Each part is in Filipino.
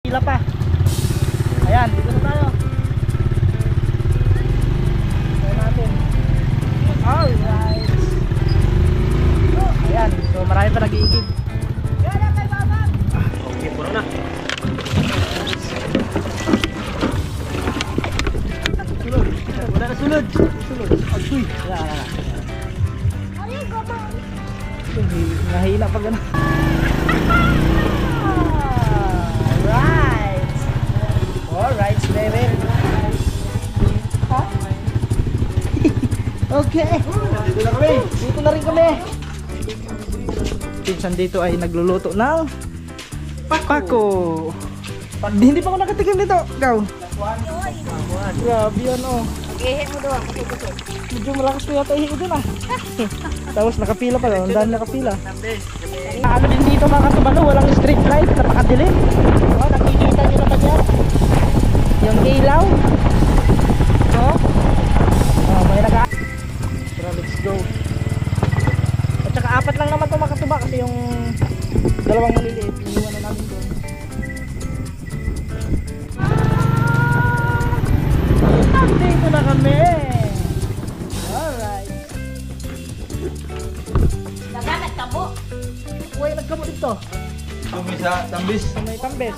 Pila pa. Ayan, dito na tayo. Try natin. Alright. Ayan, so marami pa nag-iigib. Okay, puro na. Sulod. Wala na sulod. Sulod. Agsuy. Ayan. Nahina pa gano'n. Alright. Alright, baby. Huh? Okay. Dito na kami. Dito na rin kami. Pinsan dito ay nagluluto ng pako. Hindi pa ako nakatikim dito. Ikaw? Grabe yan oh. Ihin mo doon. Medyo malakas ko yata ihin ko dun ah. Tapos nakapila pa lang. Ang dami nakapila. Ano din dito mga katubalo, walang street light. Napakadilim. Oh, nakikita nyo naman yan. Yung ilaw. Oh, may naka. Tara, let's go. At saka apat lang naman ito mga katuba kasi yung dalawang maliliit. Iniwan na namin doon. Dito na kami. Alright. Naghanap ka mo. Uy, nagkamo dito. Kami sa Tambis. Sa may Tambes.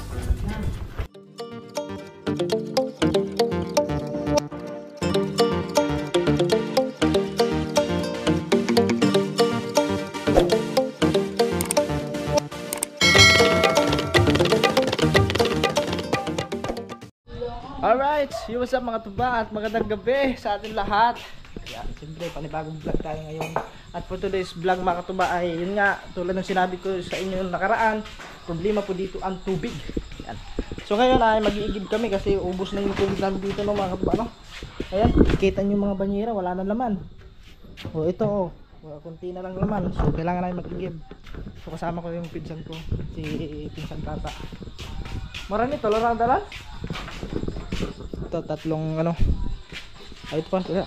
Alright, what's up mga tuba at magandang gabi sa ating lahat. Yan, siyempre panibagong vlog tayo ngayon. At for today's vlog mga katuba ay yun nga, tulad ng sinabi ko sa inyo nakaraan, problema po dito ang tubig. Yan. So ngayon ay mag-iigib kami kasi ubos na yung tubig namin dito no mga katuba no. Ayan, kita nyo yung mga banyera, wala na laman. O ito kunti na lang laman. So kailangan namin mag-igib. So kasama ko yung pinsan ko, si pinsan tata. Marami to, larang dalan. Ito, tatlong ano. Ay, ito pa, tira.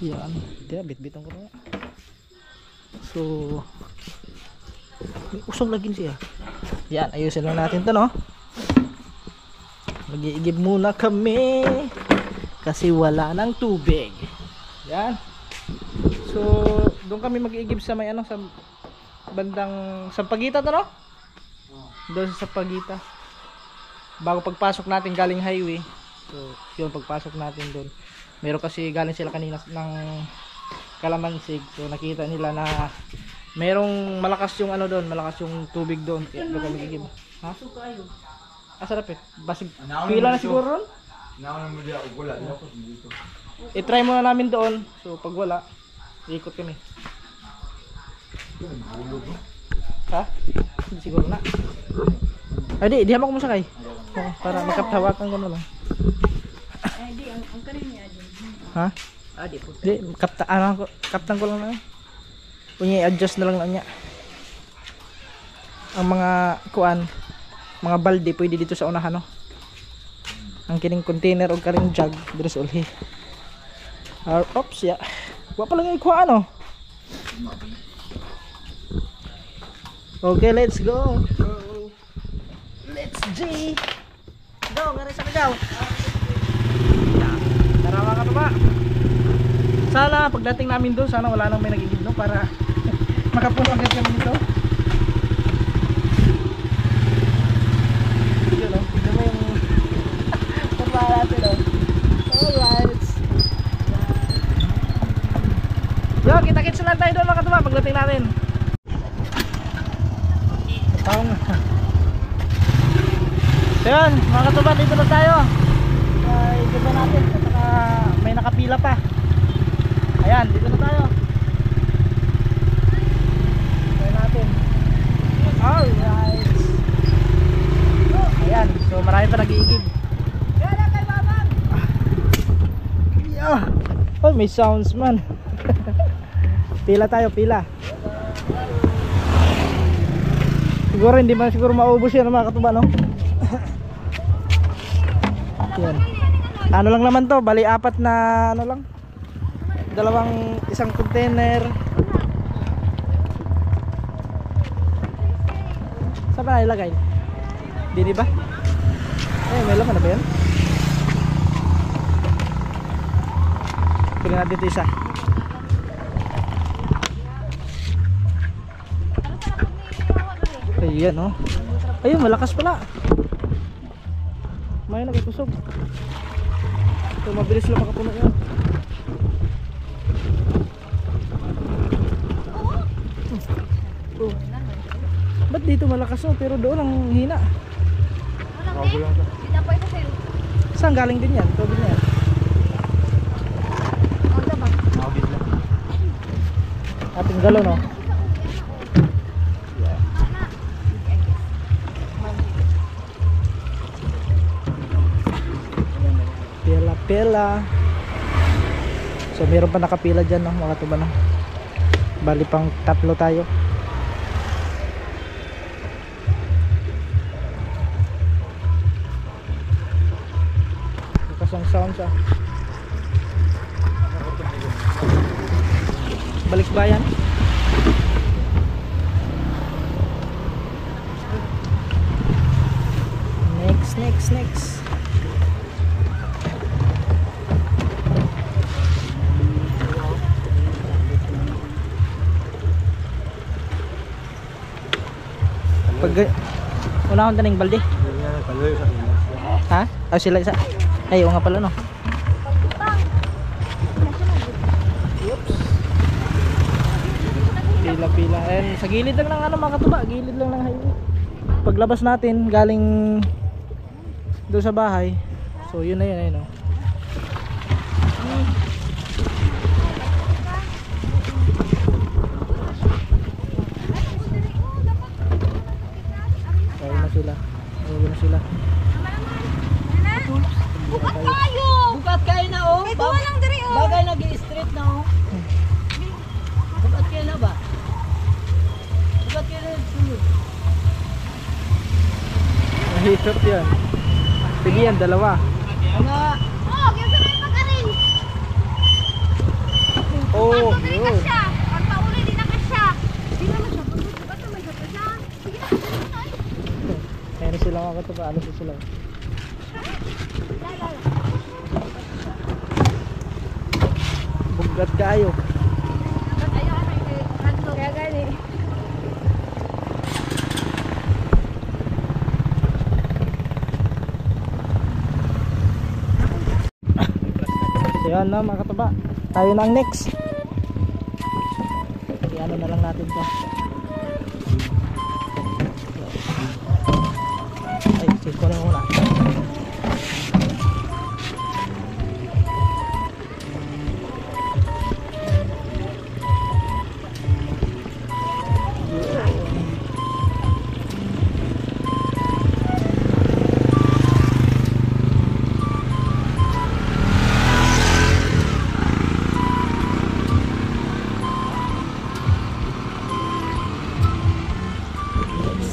Yan, tira, bit-bitan ko na. So may usong lagin siya. Yan, ayusin lang natin ito no. Mag-iigib muna kami kasi wala nang tubig. Yan. So doon kami mag-iigib sa may ano, sa bandang Sampaguita to no. Doon sa Sampaguita. Bago pagpasok natin galing highway. So yun, pagpasok natin doon, meron kasi galing sila kanina ng Kalamansig. So nakita nila na merong malakas yung ano doon, malakas yung tubig doon. Kaya doon kami gigib. Ha? Sarap eh. Basig pila na siguro ron. Nauna mo diya og wala dapat dito. I-try muna namin doon. So pag wala, ikot kami. Ha? Hindi siguro na. Ay di hamak mo sakay. Para makaptawakan ko na lang. Ay, di. Ang kanin niya. Ha? Di po. Di, kaptan ko lang na. Punya i-adjust na lang niya. Ang mga kuan, mga balde pwede dito sa unahan no. Ang kining container o karing jug dito sa ulhi. Oops ya. Wa pa lang yung kuan no. Okay, let's go. Let's G. Go, ngari sa kagaw. Tara mga katuba. Sana pagdating namin doon, sana wala nang may nagigib no para makapuno agad kami dito. Yun no, tignan mo yung pagpala natin no. Alright. Yo, kita-kits na lang tayo doon mga katuba pagdating natin. Taong so yun, mga katuba, dito na tayo. Ikot na natin at saka may nakapila pa. Ayan, dito na tayo. Try natin. Alright. Ayan, so marami pa nag-iigib. Yeah. Oh, may sounds man. Pila tayo, pila. Siguro hindi man siguro maubos yan mga katuba no. Yan. Ano lang naman to, bali apat na ano lang. Isang container. Saan ba nilagay? Di ba? Eh, may laman na ba yan? Kunin natin ito isa. Ayan oh. Ayun, malakas pala. May nagkusog. So mabilis lang makapuno yan. Oh. Ba't dito malakas oh, pero doon ang hina. Bago lang ito. Saan galing din yan? Tubig na yan. Mabit lang. Ating galon oh. Pila. So meron pa nakapila dyan no, mga tuba na. Bali pang 3 tayo. Bukas ang sound siya. Balik bayan. Next. Pag una akong taning balde. Kaloy sa kanya. Ha? Oh, sila isa. Ay, oo nga pala no. Oops. Pila. And sa gilid lang ng ano mga katuba, gilid lang ng highway. Paglabas natin galing doon sa bahay. So yun na yun, ayun oh. Ayun na sila. Bukat kayo! Bukat kayo na oh. May duwa lang diri oh. Bagay nag-i-street na oh. Bukat kayo na ba? Bukat kayo na sulod. Mahirap yan. Sige yan, dalawa. Mga Oh, yung sa may pagkarin. Oh, Pagkarin ka yun. siya. Pagpauli din na ka siya. Di naman siya. Bukat naman siya pa siya. Sige na, sige na. Ayun sila mga katuba, alas na sila. Bugat kayo. Kaya gani. So yan na mga katuba. Tayo na ang next. Ano na lang natin to. Ay, check ko na muna.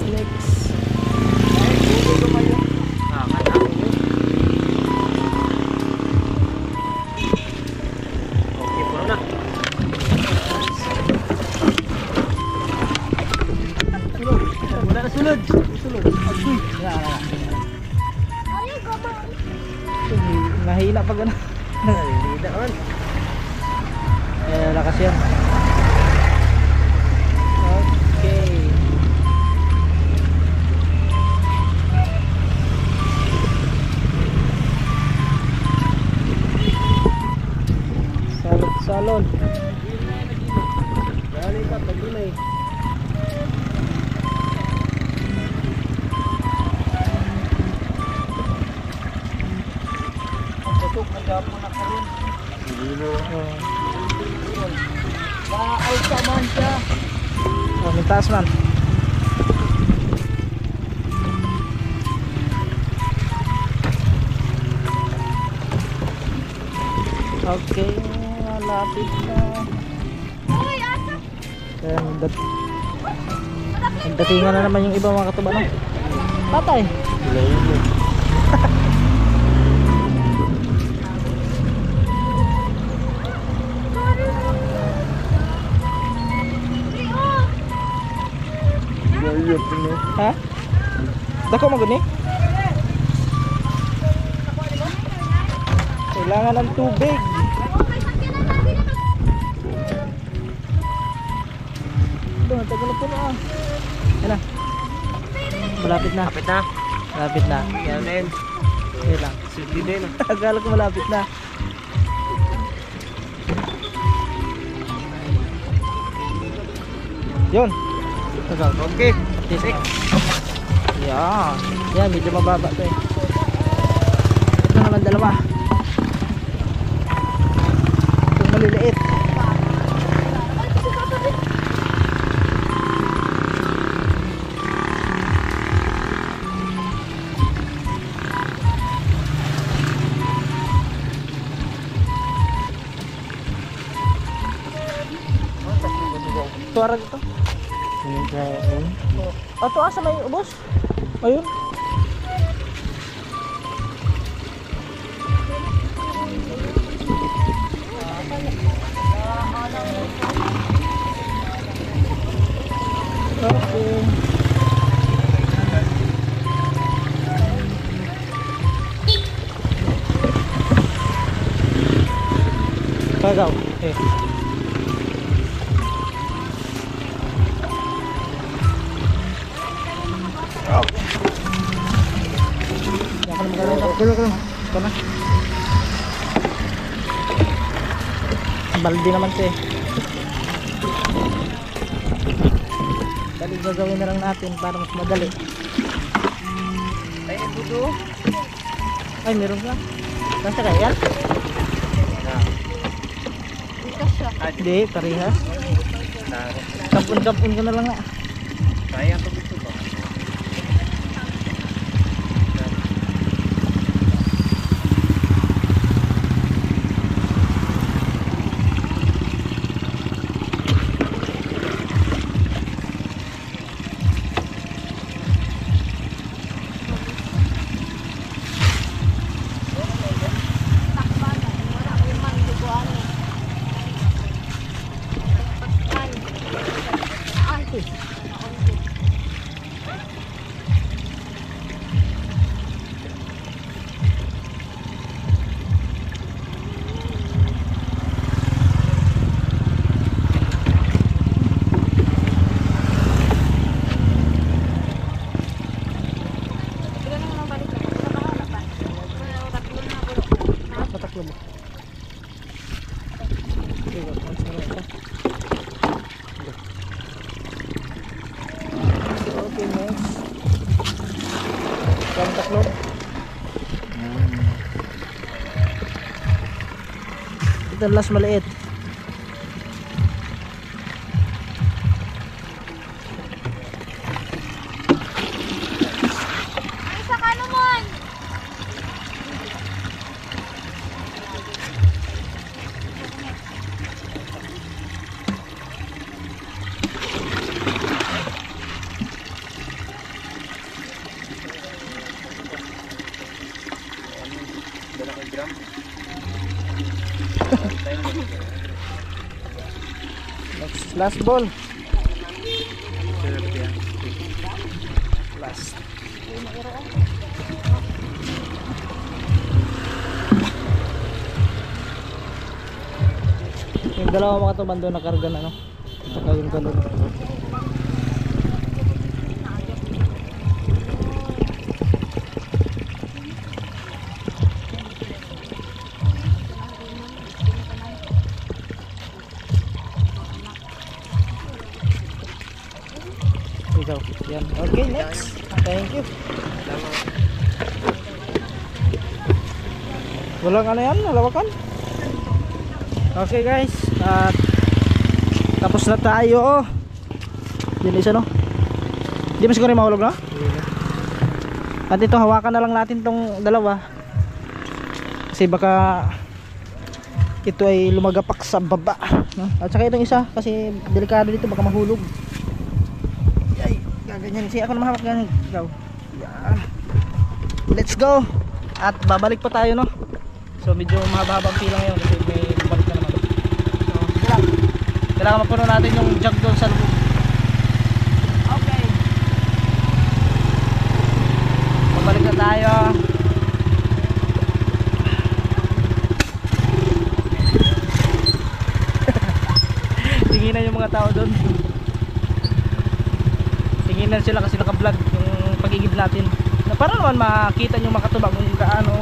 Next. Okay, puro na. Wala na sulod. Sulod. Agoy. Ay, gama. Nahila pa gano'n. Nalilida on. Lakas yan. Okay. Salon. Galing pa, pag-ulay. ang tutok na gapo na karon. Dilo. Baay sa man siya. Oh, may taas man. Okay, malapit na. Uy, asa. Nagdatingan na naman yung iba mga katuba no? Patay. Layo. Layo, pino. Ha? Dako magod ni? Kailangan ng tubig. Okay, sakyanan natin ito. Ito, tagal na po na. Yan na. Malapit na. Kapit na. Malapit na. Yan din. Yan lang. Silbi din. Akala ko malapit na. Yun. Tagal. Okay. Tisik. Yan. Yan, medyo mababa to eh. Ito naman dalawa. Ito maliliit. Tuarag ito. Ato asa may ubos? Ayun. Okay. Kagaw. Eh. Ito na. Balde naman siya eh. Dali gagawin na lang natin para mas madali. Ay, buto. Ay, meron ka. Nasa kaya yan? Hindi, parehas. Kapun-kapun ka na lang nga. Kaya ko dito ba? Pataklo mo. Okay, next. Kami taklo. Ito last maliit. Ay, saka naman. Next, last ball. Last. Yung dalawa mga tuban doon nakarga na, no? Saka yung galon. Ikaw. Yan. Okay, next. Thank you. Walang ano yan, nalawakan. Okay guys, at tapos na tayo. Yun isa, no? Hindi mo siguro mahulog, no? At ito, hawakan na lang natin tong dalawa. Kasi baka ito ay lumagapak sa baba, no? At saka itong isa, kasi delikado dito, baka mahulog. Ay, gaganyan. Sige, ako na mahawak ganyan. Ikaw. Yan. Let's go. At babalik pa tayo, no? So medyo mahaba-haba ang pila ngayon kasi may balik na naman. So, kailangan mapuno natin yung jug doon sa loob. Okay. Babalik na tayo. tao doon. Tinginan sila kasi naka-vlog yung pag-igib natin. Na para naman makita nyo mga katubag kung gaano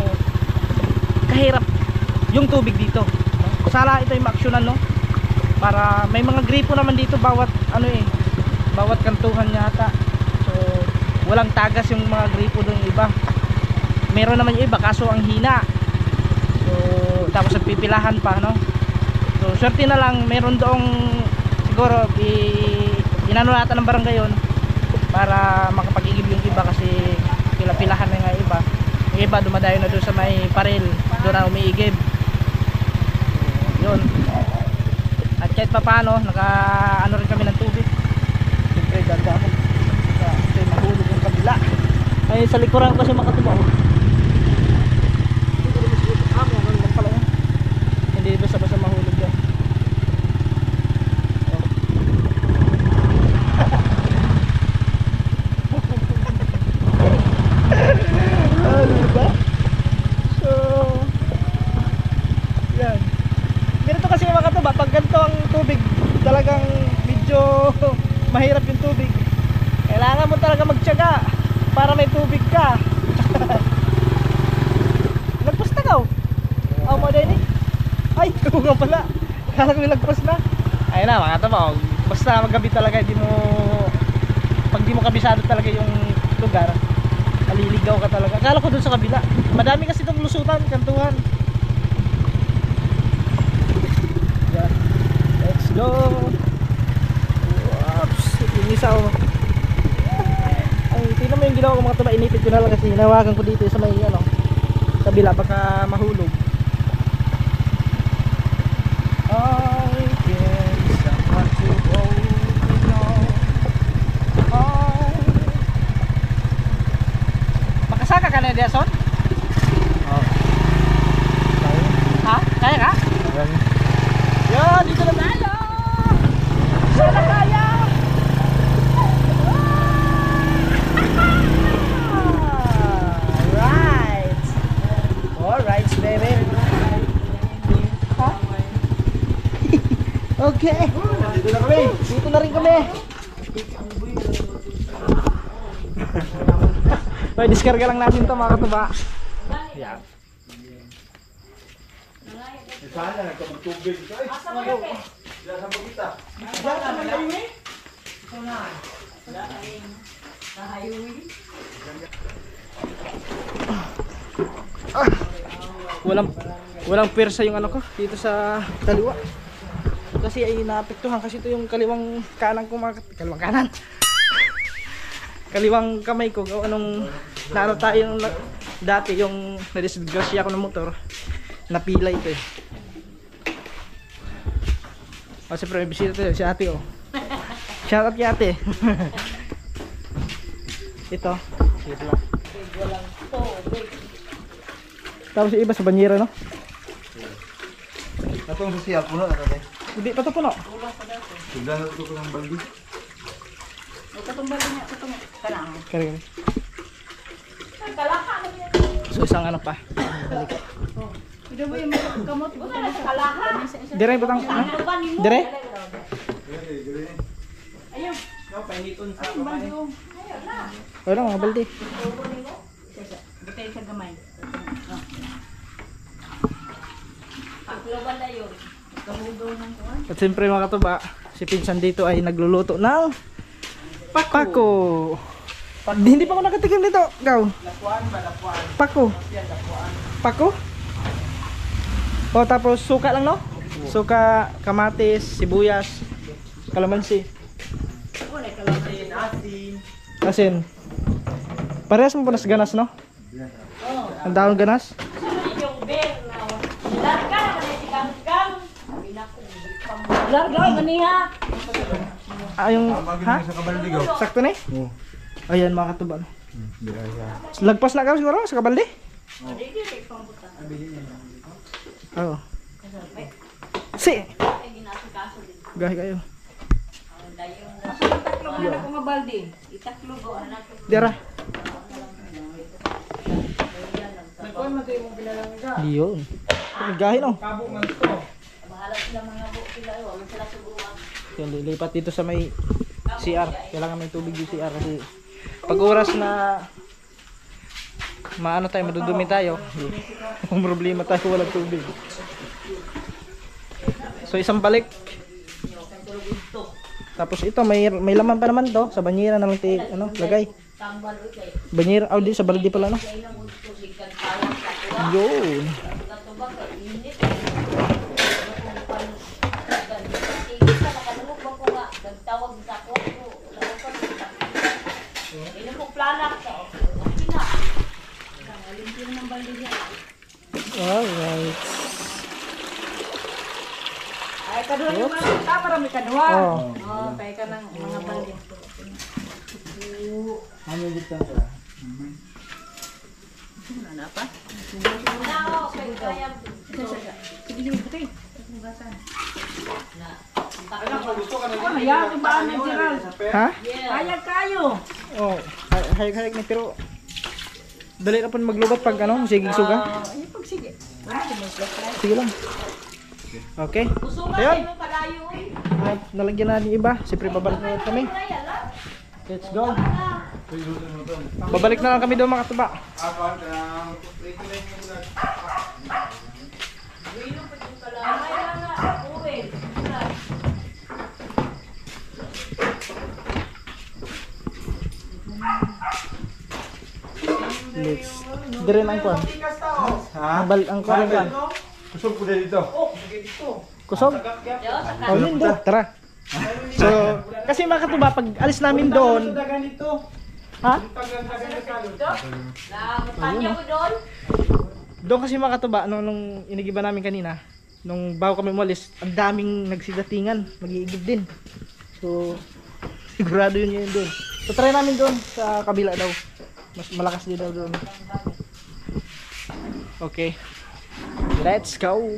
kahirap yung tubig dito. Sana ito yung ma-actionan, no? Para may mga gripo naman dito bawat ano eh, bawat kantuhan yata. So walang tagas yung mga gripo doon yung iba. Meron naman yung iba kaso ang hina. So tapos nagpipilahan pa, no? So swerte na lang meron doong siguro inano natin ng barangay yun para makapag-igib yung iba kasi pila-pilahan na nga iba. Yung iba dumadayo na doon sa may paril, doon na umiigib. Yun. At kahit pa paano naka ano rin kami ng tubig. Siyempre ganda ako kasi mahulog yung kabila. Ay sa likuran kasi makatubaw. Hindi basta-basta mahulog yan. Diba? So yan. Ganito kasi mga katuba, pag ganito ang tubig, talagang medyo mahirap yung tubig. Kailangan mo talaga magtiyaga para may tubig ka. Lagpas na ka oh. Oh mo din eh. Ay, ito nga pala. Kala ko lagpas na. Ayun na mga katuba, basta magabi talaga, hindi mo, pag di mo kabisado talaga yung lugar, maliligaw ka talaga. Akala ko dun sa kabila. Madami kasi itong lusutan, kantuhan. Yan. Let's go. Oops. Yung isa oh. Ay, tingnan mo yung ginawa ko mga tuba. Inipit ko na lang kasi hinawakan ko dito sa may ano, kabila baka mahulog. I can someone to hold me now. Makasaka ka na, Deson? Oh. Ha? Kaya ka? Yan, dito na tayo! Sana kaya! Alright! Alright, baby! Ha? Okay! Dito na kami! Dito na rin kami! So, diskarga lang natin ito mga katuba. Yan. Sana nagkamagtubig. Ay, diyan sa pagkita. Walang persa yung ano ko dito sa kaliwa. Kasi ay naapektuhan kasi ito yung kaliwang kanan ko kaliwang kanan. Kaliwang kamay ko gawa nung naano tayo nung dati yung nadisgrasya ko ng motor. Napila ito eh. O siyempre may bisita tayo si ate oh. Shout out kay ate. Ito. Ito lang. Tapos yung iba sa banyera no? Atong sosial puno na tatay. Hindi pa ito puno. Sudah na ito ko ng baldi. Kaya. So isang ano pa. Dire butang. Dire? Ayun. Wala mga balde. Butay sa gamay. Pagloban na yun. Kamudo ng kuwan. At siyempre mga katuba, si Pinsan dito ay nagluluto ng pako. Hindi pa ako nakatikim nito. Gaw. Pako. Pako? O tapos suka lang no? Suka, kamatis, sibuyas, kalamansi. Asin. Parehas mo pa nas ganas no? Ang dahon ganas? Larga, maniha. Yung, ha? Sa kabaldi gaw. Sakto na eh? Ayan mga katuba. Lagpas na ka siguro sa kabalde? Oo. Si! Gahi kayo. Taklo na ko nga baldi. Itaklo go anak. Dira. Yun. Gahi no? Bahala sila mga buo sila. Wala sila subuan. Yan, lilipat dito sa may CR. Kailangan may tubig yung CR kasi pag oras na maano tayo, madudumi tayo, kung problema tayo walang tubig. So isang balik. Tapos ito may laman pa naman to, sa banyera na lang ano, lagay. Banyera, di sa balde pala no. Yun. Alright. Ay, kaduha yung mga ta, para may kaduha. Oh. Oh, tayo ka ng mga balde. Ano dito? Ano pa? Sige, sige, putay. Hayag ba ang Gerald? Ha? Hayag kayo. Oh, hayag-hayag na pero dali na po maglubat pag ano, sige suga. Ay, pag sige. Sige lang. Okay. So yun. At nalagyan na ng iba. Siyempre babalik na kami. Let's go. Babalik na lang kami doon mga katuba. Let's dire ang kwan. Ang kwan. Kusog ko dito. Kusog? Oh, yun doon. Tara. So, kasi mga katuba, pag alis namin doon, ha? Ayun ko doon. Doon kasi mga katuba, nung inigiba namin kanina, nung bago kami umalis, ang daming nagsidatingan, mag-iigib din. So, sigurado yun doon. So, try namin doon sa kabila daw. Mas malakas din daw doon. Okay. Let's go.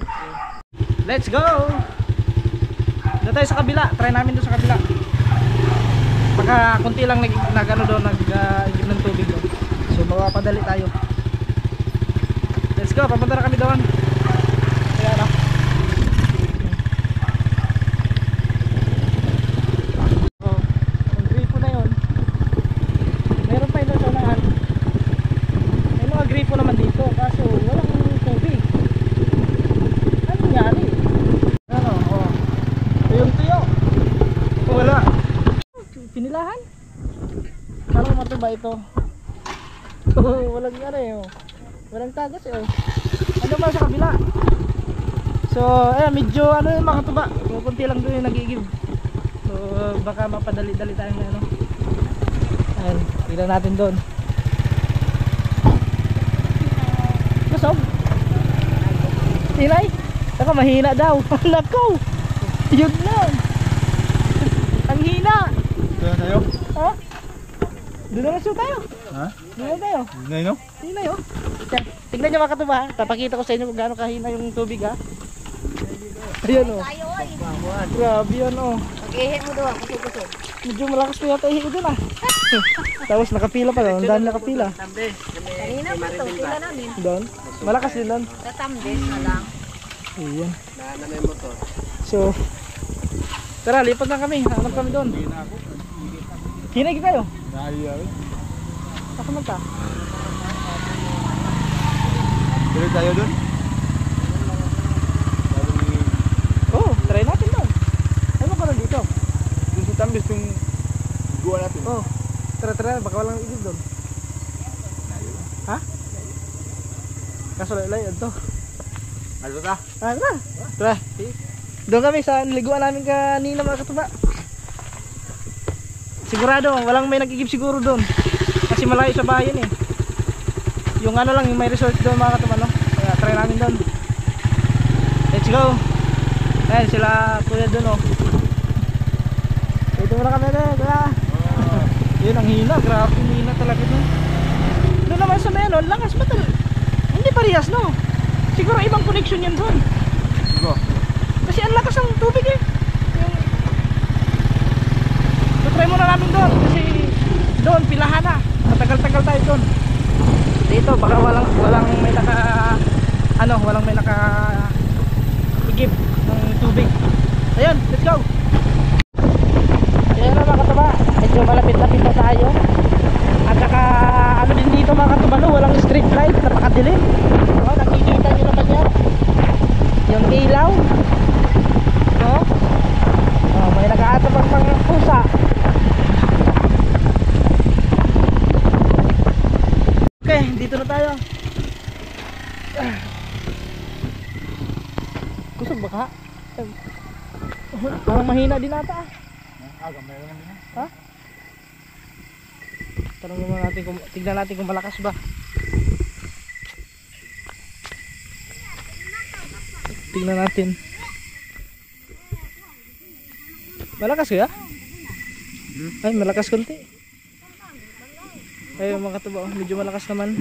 Let's go. Doon tayo sa kabila. Try namin doon sa kabila. Baka kunti lang nag-ano doon, nag-igib ng tubig doon. So, mapapadali tayo. Let's go. Papunta na kami doon. Ayan o. Oh, ang gripo na yun. Meron pa ito sa lahat. May mga gripo naman dito. Kaso walang tubig. Ano nangyari? Ano? Oh. Tuyo-tuyo. Wala. Pinilahan? Parang matuba ito. Walang ano eh. Oh. Walang tagas eh. Oh. Ano ba sa kabila? So, medyo ano yung mga tuba. Kunti lang doon yung nag-iigib. So, baka mapadali-dali tayo ng ano. Ayan, tignan natin doon. Kusog? Tinay? Saka mahina daw. Nako! Yun lang. Ang hina. Doon tayo? Ha? Doon na siya tayo. Ha? Doon na tayo. Ngayon no? Hinay oh. Tignan nyo mga katuba. Papakita ko sa inyo kung gaano kahina yung tubig ha. Ayan oh. Tayo oy. Grabe yan oh. Pag-ihi mo doon, kusog-kusog. Medyo malakas pa yata ihi ko dun ah. Tapos nakapila pa doon. Ang dami nakapila. Kanina pa to, sila namin. Doon. Malakas din doon. Sa tambes na lang. Ayan. So, tara lipat na kami. Hanap kami doon. Hinay kayo. Saka man ta. Pero tayo doon? Oh, try natin doon. Ano pa rin dito? Doon sa tambis yung gawa natin. Oh, tara, baka walang igib doon. Ha? Kaso layad to. Ano ta? Tara. Doon kami sa niliguan namin kanina mga katuba. Sigurado, walang may nag-igib siguro doon. Kasi malayo sa bayan eh. Yung ano lang, yung may resort doon mga katuba no. Kaya try namin doon. Let's go. Ayan sila kuya doon oh. Dito muna kami doon. Yun ang hina, grabe yung hina talaga doon. Doon naman sa menon, lakas ba talaga? Hindi parehas no. Siguro ibang connection yan doon. Siguro. Kasi ang lakas ng tubig eh. Try muna namin doon kasi doon pilahan na. Matagal-tagal tayo doon. Dito baka walang may naka igib ng tubig. Ayun, let's go. Ayan na mga katuba, medyo malapit-lapit na tayo. At saka ano din dito mga katuba, no? Walang street light, napakadilim. Oh, nakikita nyo naman yan, yung ilaw, no? Oh, may nag-aatapang mga pusa. Okay, dito na tayo. Kusog ba ka? Parang mahina din ata. Gamay lang din. Ha? Tanongin mo natin kung, tignan natin kung malakas ba. Tignan natin. Malakas kaya? Ay, malakas konti. Ay, mga katuba, medyo malakas naman.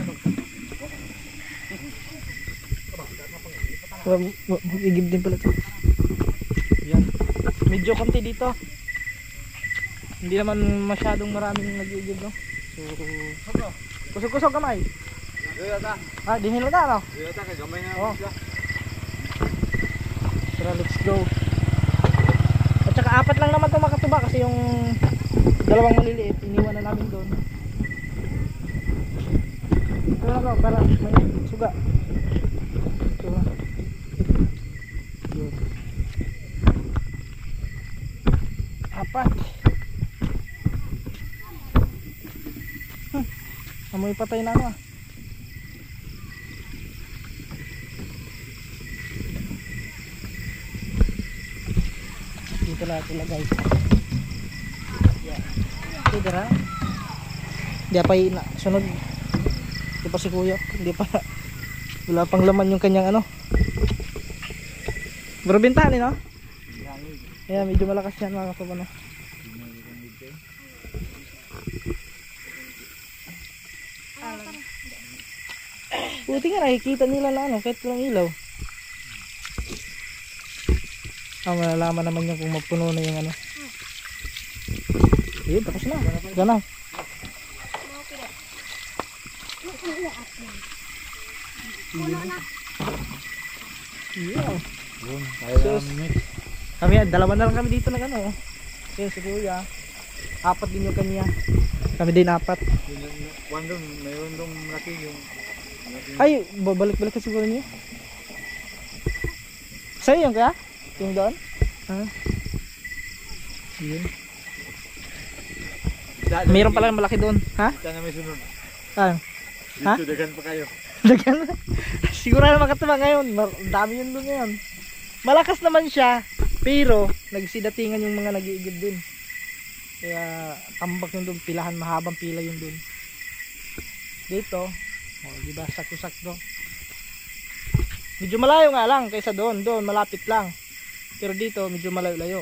Igib din pala ito. Yan. Medyo konti dito. Hindi naman masyadong maraming nag-iigib, no? So, kusog-kusog kamay. Ah, dihin lang ka, no? Gamay na. Oh. Tara, let's go. At saka 4 lang naman itong makatuba kasi yung dalawang maliliit iniwan na namin doon. Ito na lang para may suga. Ito na. Yun. 4. Amoy patay na ano ah. Dito natin lagay. Yan. Dito na. Hindi pa na sunod. Hindi pa si kuya. Hindi pa. Wala pang laman yung kanyang ano. Bro bintahan no? Ayan, medyo malakas yan mga kapano. Buti nga nakikita nila na ano, kahit walang ilaw. Malalaman naman yung kung mapuno na yung ano. Ayun, tapos na. Gana. Yeah. Kami, dalawa na lang kami dito na ano. Ayun, si kuya. 4 din yung kanya. Kami din 4. Mayroon dong laki yung ay, balik-balik ka siguro niyo. Sa'yo yung kaya? Yung doon? Ha? Yun. Mayroon pala malaki doon. Ha? Sana may sunod. Ah. Ha? Dito dagan pa kayo. Dagan? Siguro na makatama ngayon. Dami yun doon ngayon. Malakas naman siya. Pero, nagsidatingan yung mga nag-iigib doon. Kaya, tambak yun doon. Pilahan, mahabang pila yun doon. Dito. Oh, diba? Sakto-sakto. Medyo malayo nga lang kaysa doon. Doon, malapit lang. Pero dito, medyo malayo-layo.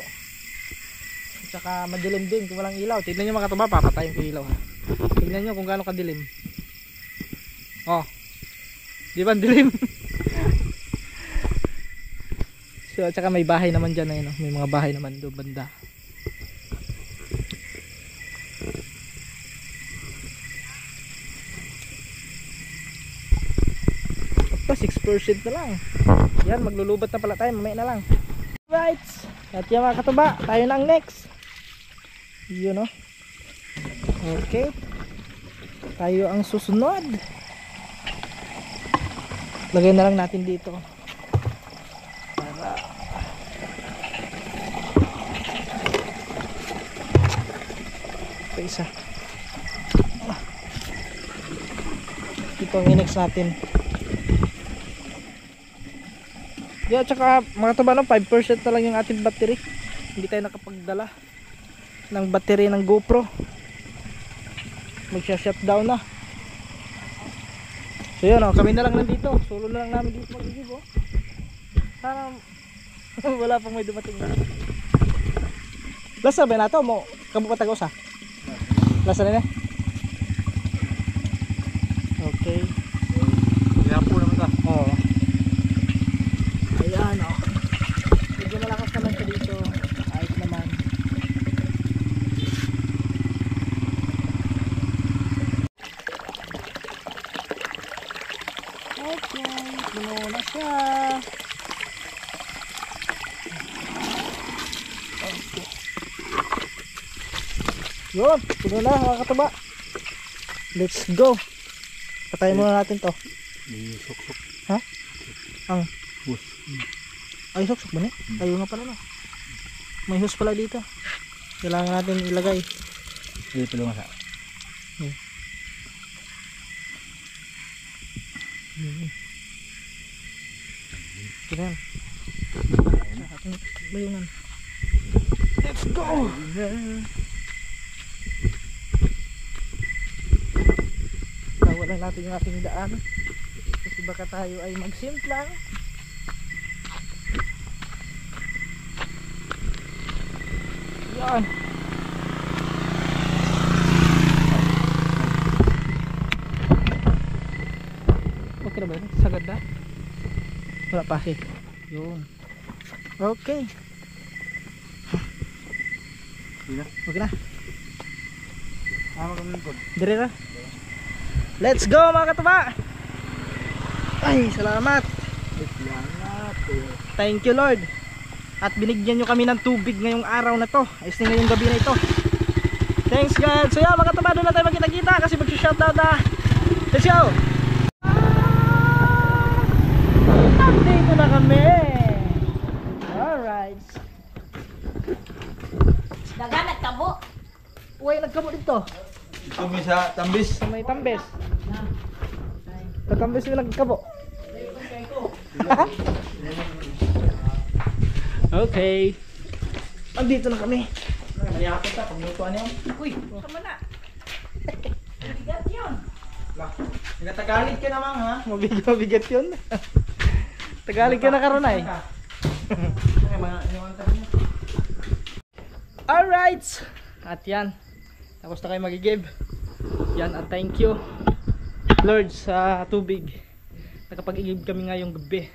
At saka madilim din kung walang ilaw. Tignan nyo mga katuba, papatayin ko ilaw ha. Tignan nyo kung gaano kadilim. Oh. Di ba dilim? So, at saka may bahay naman dyan. Ayun, may mga bahay naman doon banda. Pa 6% na lang. Yan, maglulubat na pala tayo, mamaya na lang. Right. At yan mga katuba, tayo na ang next. Yun no. Okay. Tayo ang susunod. Lagay na lang natin dito. Para ito isa. Ito ang inex natin. Yeah, tsaka mga tabano 5% na lang yung ating battery. Hindi tayo nakapagdala ng battery ng GoPro. Magsha-shutdown na. So yun oh, kami na lang nandito. Solo na lang namin dito mag-igib oh. Sana wala pang may dumating na. Lasa ba na ito? Kamu pa taga-usa? Lasa na na? Okay. Kaya po naman ta. Oo. Ayan o. Medyo malakas naman siya dito. Ayos naman. Okay. Puno na siya. Okay. Yun, puno na mga katuba. Let's go. Patayin muna natin to. Suksok. Ha? Ang Bus. ay suksok ba ni? Ayaw nga pala no. May hose pala dito. Kailangan natin ilagay. Dito lang sa. Kailangan. Sa ating bayungan. Let's go! Tawalan natin yung ating daan. Kasi baka tayo ay magsimplang. Yan. Okay na ba yun? Sagad na? Wala pa eh. Yun. Okay. Okay na. Dire na. Let's go mga katuba. Ay, salamat. Thank you Lord. At binigyan nyo kami ng tubig ngayong araw na to. Ayos na ngayong gabi na ito. Thanks God. So yan mga katuba, doon na tayo magkita-kita kasi mag-shoutout na. Let's go. Nandito na kami. Alright. Daga nagtabo. Uy, nagkamo dito. Ito may sa tambis. Sa may tambes. Sa tambes yung nagkabo. Okay. Andito na kami. Mayakot ka, paglutuan yun. Uy, tama na. Bigat yun. Tagalog ka naman ha. Mabigat yun. Tagalog ka na karon ay. Alright. At yan. Tapos na kayo mag-give. Yan at thank you Lord sa tubig. Nakapag-give kami ngayong gabi.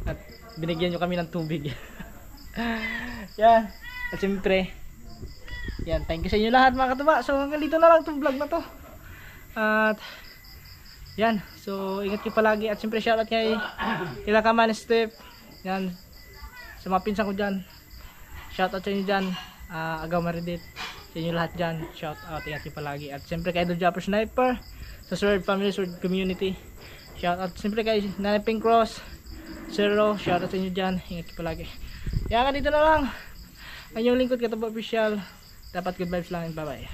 At binigyan nyo kami ng tubig. Yan. At siyempre, yan, thank you sa inyo lahat mga katuba. So hanggang dito na lang itong vlog na to. At yan, so ingat kayo palagi. At siyempre shoutout kay Ilakaman Step. Yan, sa mga pinsan ko dyan. Shoutout sa inyo dyan. Agaw Maridit. Sa inyo lahat dyan. Shoutout, ingat kayo palagi. At siyempre kay Idol Jumper Sniper. Sa Sword Family, Sword Community. Shoutout siyempre kay Nanay Pink Cross. Zero, shoutout sa inyo dyan. Ingat kayo palagi. Yan, dito na lang. Ang yung lingkod Katuba Official. Dapat good vibes lang and bye bye.